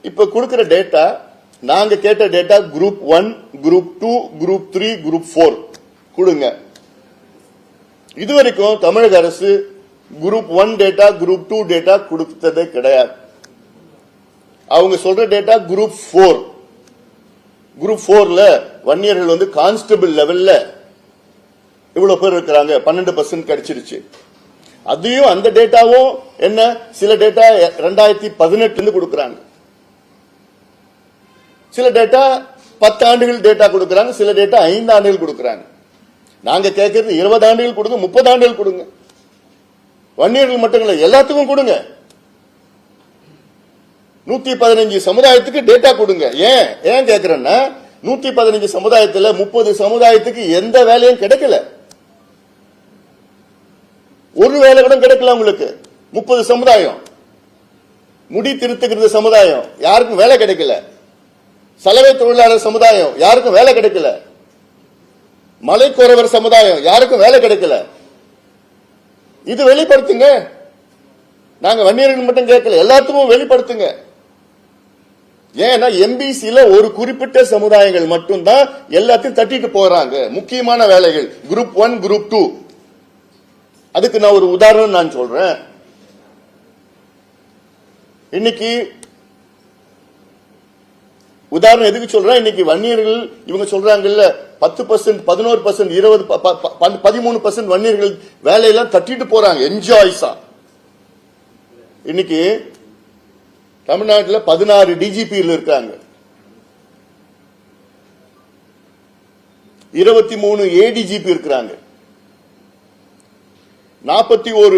இப்ப கொடுக்கிற டேட்டா நாங்க கேட்ட data group 1, group 2, group 3, group 4 கொடுங்க. இதுவரைக்கும் தமிழக அரசு குரூப் 1 டேட்டா, குரூப் 2 டேட்டா கொடுத்ததே கிடையாது. அவங்க சொல்ற டேட்டா குரூப் 4. குரூப் 4ல வன்னியர்கள் வந்து கான்ஸ்டபிள் லெவல்ல இவ்வளவு பேர் இருக்கிறாங்க, 12% கிடைச்சிருச்சு. அதையும் அந்த டேட்டாவும் என்ன, சில டேட்டா 2018 கொடுக்கறாங்க, சில டேட்டா 10 ஆண்டுகள் டேட்டா கொடுக்கறாங்க, சில டேட்டா 5 ஆண்டுகள் கொடுக்கறாங்க. நாங்க கேட்கறது 20 ஆண்டுகள் கொடுங்க, 30 ஆண்டுகள் கொடுங்க. வன்னியர்கள் மட்டும் இல்ல, எல்லாத்துக்கும் கொடுங்க. 115 சமுதாயத்துக்கு டேட்டா கொடுங்க. ஏன் கேட்கிறேன்னா 115 சமுதாயத்துல 30 சமுதாயத்துக்கு எந்த வேலையும் கிடைக்கல, ஒரு வேலை கூட கிடைக்கல உங்களுக்கு. 30 சமுதாயம், முடி திருத்துகிறது சமுதாயம், யாருக்கும் வேலை கிடைக்கல. சலவை தொழிலாளர் சமுதாயம், யாருக்கும் வேலை கிடைக்கல. மலைக்கோரவர் சமுதாயம், யாருக்கும் வேலை கிடைக்கல. இது வெளிப்படுத்துங்க. நாங்க வன்னியர்கள் மட்டும் கேட்கல, எல்லாத்துக்கும் வெளிப்படுத்துங்க. ஏன்னா எம்பிசில ஒரு குறிப்பிட்ட சமுதாயங்கள் மட்டும்தான் எல்லாத்தையும் தட்டிட்டு போறாங்க, முக்கியமான வேலைகள். Group 1, group 2. அதுக்கு நான் ஒரு உதாரணம் நான் சொல்றேன். இன்னைக்கு உதாரணம் எதுக்கு சொல்றேன், இன்னைக்கு வன்னியர்கள் இவங்க சொல்றாங்கல்ல 10%, 11%, 20, 13% வன்னியர்கள் வேலையெல்லாம் தட்டிட்டு போறாங்க என்ஜாய்ஸா. இன்னைக்கு தமிழ்நாட்டில் 16 டிஜிபி இருக்காங்க, 23 ஏடிஜிபி இருக்கிறாங்க, 41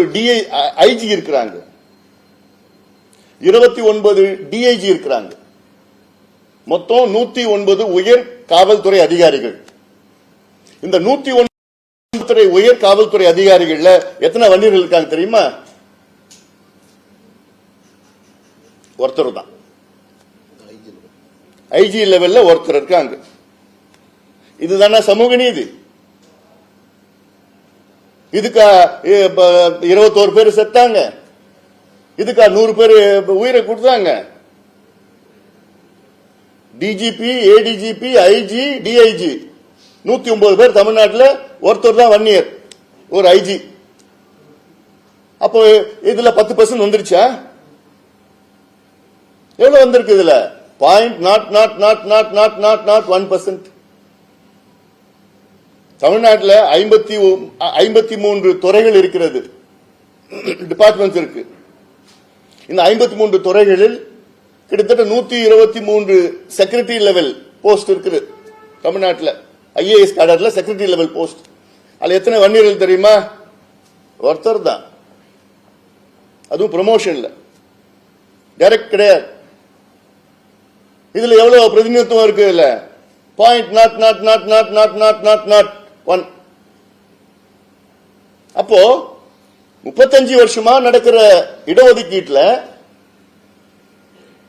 ஐஜி இருக்கிறாங்க, 29 டிஐஜி இருக்கிறாங்க. மொத்தம் 109 உயர் காவல்துறை அதிகாரிகள். இந்த 109 உயர் காவல்துறை அதிகாரிகள்ல எத்தனை வன்னியர்கள் இருக்காங்க தெரியுமா? ஒருத்தர் தான். ஐஜி லெவல்ல ஒருத்தர் இருக்காங்க. இதுதானே சமூக நீதி? இதுக்கா 21 பேர் செத்தாங்க, இதுக்கா 100 பேர் உயிரை கொடுத்தாங்க? டிஜிபி, ஏடிஜிபி, ஐஜி, டிஐஜி 109 பேர் தமிழ்நாட்டில், ஒருத்தர் தான் வன்னியர், ஒரு ஐஜி. அப்போ இதுல 10% வந்துருச்சா? எவ்வளவு வந்திருக்கு இதுல? 0.00000001%. தமிழ்நாட்டில் 53 துறைகள் இருக்கிறது, டிபார்ட்மெண்ட்ஸ் இருக்கு. இந்த 53 துறைகளில் கிட்டத்தட்ட 123 செக்ரட்டரி லெவல் போஸ்ட் இருக்குது தமிழ்நாட்டில். ஐஏஎஸ் கேடர்ல செக்ரட்டரி லெவல் போஸ்ட். அதுல எத்தனை வன்னியர்கள் தெரியுமா? ஒருத்தர் தான். அதுவும் ப்ரமோஷன்ல, டைரக்ட் கிடையாது. இதுல எவ்வளவு பிரதிநிதித்துவம் இருக்கு? இல்ல 0.00000001. அப்போ 35 வருஷமா நடக்கிற இடஒதுக்கீட்டுல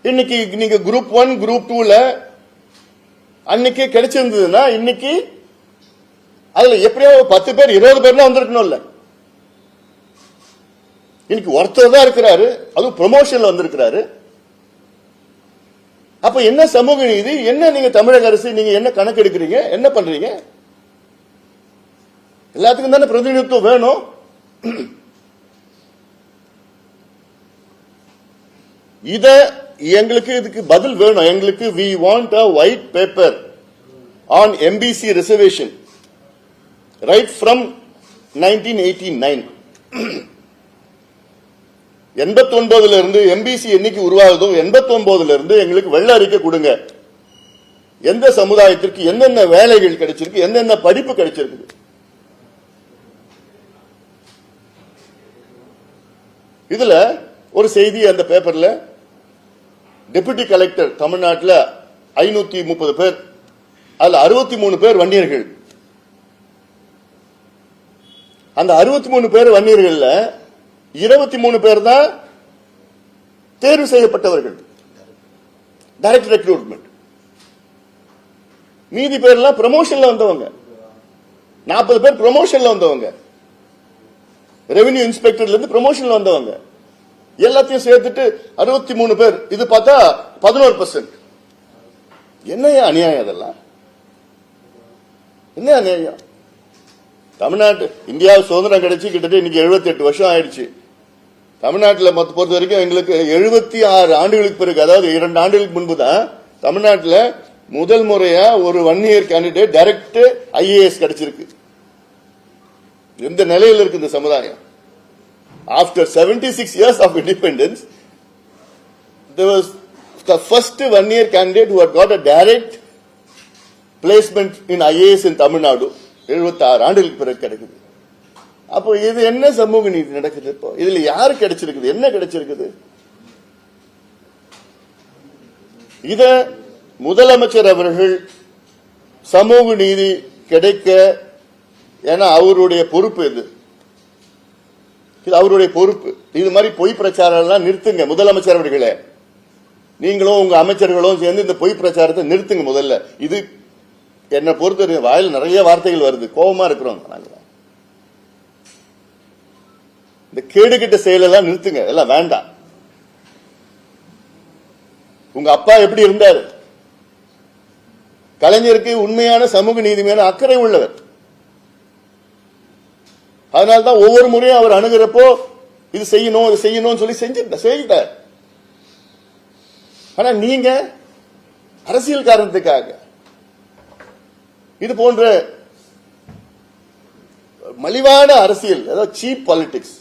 இன்னைக்கு நீங்க குரூப் 1, குரூப் 2ல அன்னைக்கு கிடைச்சிருந்ததுன்னா இன்னைக்கு அதுல எப்படியோ 10 பேர் 20 பேர்னா வந்திருக்கணும்ல. இன்னைக்கு ஒருத்தர் தான் இருக்கிறாரு, அதுவும் ப்ரமோஷன்ல வந்திருக்கிறாரு. அப்ப என்ன சமூக நீதி? என்ன நீங்க தமிழக அரசு நீங்க என்ன கணக்கு எடுக்கிறீங்க? என்ன பண்றீங்க? எல்லாத்துக்கும் தானே பிரதிநிதித்துவம் வேணும். இத எங்களுக்கு இதுக்கு பதில் வேணும். எங்களுக்கு we want a white paper on MBC reservation right from 1989. 89ல இருந்து எம்பிசி என்னைக்கு உருவாகுதோ 89ல இருந்து எங்களுக்கு வெள்ள அறிக்கை கொடுங்க. எந்த சமுதாயத்திற்கு என்னென்ன வேலைகள் கிடைச்சிருக்கு, என்னென்ன படிப்பு கிடைச்சிருக்கு. இதுல ஒரு செய்தி அந்த பேப்பர்ல, டெபுட்டி கலெக்டர் தமிழ்நாட்டில் 530 பேர், அதுல 63 பேர் வன்னியர்கள். அந்த 63 பேர் வன்னியர்கள் 23 பேர் தான் தேர்வு செய்யப்பட்டவர்கள், டைரக்ட் ரெக்ரூட்மெண்ட். மீதி பேர்லாம் ப்ரமோஷன்ல வந்தவங்க. 40 பேர் ப்ரமோஷன்ல வந்தவங்க, ரெவென்யூ இன்ஸ்பெக்டர்ல இருந்து ப்ரமோஷன்ல வந்தவங்க. எல்லாத்தையும் சேர்த்துட்டு 63 பேர், இது பார்த்தா 11%. என்னையா அநியாயம் அதெல்லாம்? என்ன அநியாயம்? தமிழ்நாட்டு இந்தியா சுதந்திரம் கிடைச்சி கிட்டத்தட்ட இன்னைக்கு 78 வருஷம் ஆயிடுச்சு. தமிழ்நாட்டில் பொறுத்த வரைக்கும் எங்களுக்கு 76 ஆண்டுகளுக்கு பிறகு, அதாவது 2 ஆண்டுகளுக்கு முன்பு தான் தமிழ்நாட்டில் முதல் முறையா ஒரு 1 இயர் கேண்டிடேட் டைரக்ட் IAS கிடைச்சிருக்கு. எந்த நிலையில் இருக்கு இந்த சமுதாயம்? After 76 years of independence, there was the first 1 year candidate who had got a direct placement in IAS in Tamil Nadu. 76 ஆண்டுகளுக்கு பிறகு கிடைக்குது. அப்போ இது என்ன சமூக நீதி நடக்குது? இப்போ இதுல யாரு கிடைச்சிருக்குது? என்ன கிடைச்சிருக்குது? இத முதலமைச்சர் அவர்கள் சமூக நீதி கிடைக்க, ஏன்னா அவருடைய பொறுப்பு இது அவருடைய பொறுப்பு. இது மாதிரி பொய் பிரச்சாரம் எல்லாம் நிறுத்துங்க முதலமைச்சர் அவர்களே. நீங்களும் உங்க அமைச்சர்களும் சேர்ந்து இந்த பொய் பிரச்சாரத்தை நிறுத்துங்க முதல்ல. இது என்ன பொறுத்த வாயில் நிறைய வார்த்தைகள் வருது, கோபமா இருக்கிறோம் நாங்க. இந்த கேடுகிட்ட செயலெல்லாம் நிறுத்துங்க, எல்லாம் வேண்டாம். உங்க அப்பா எப்படி இருந்தாரு? கலைஞருக்கு உண்மையான சமூக நீதி மேல அக்கறை உள்ளவர். அதனால்தான் ஒவ்வொரு முறையும் அவர் அணுகிறப்போ இது செய்யணும் இது செய்யணும் சொல்லி செஞ்சுட்டார். ஆனா நீங்க அரசியல் காரணத்துக்காக இது போன்ற மலிவான அரசியல், அதாவது சீப் பாலிடிக்ஸ்,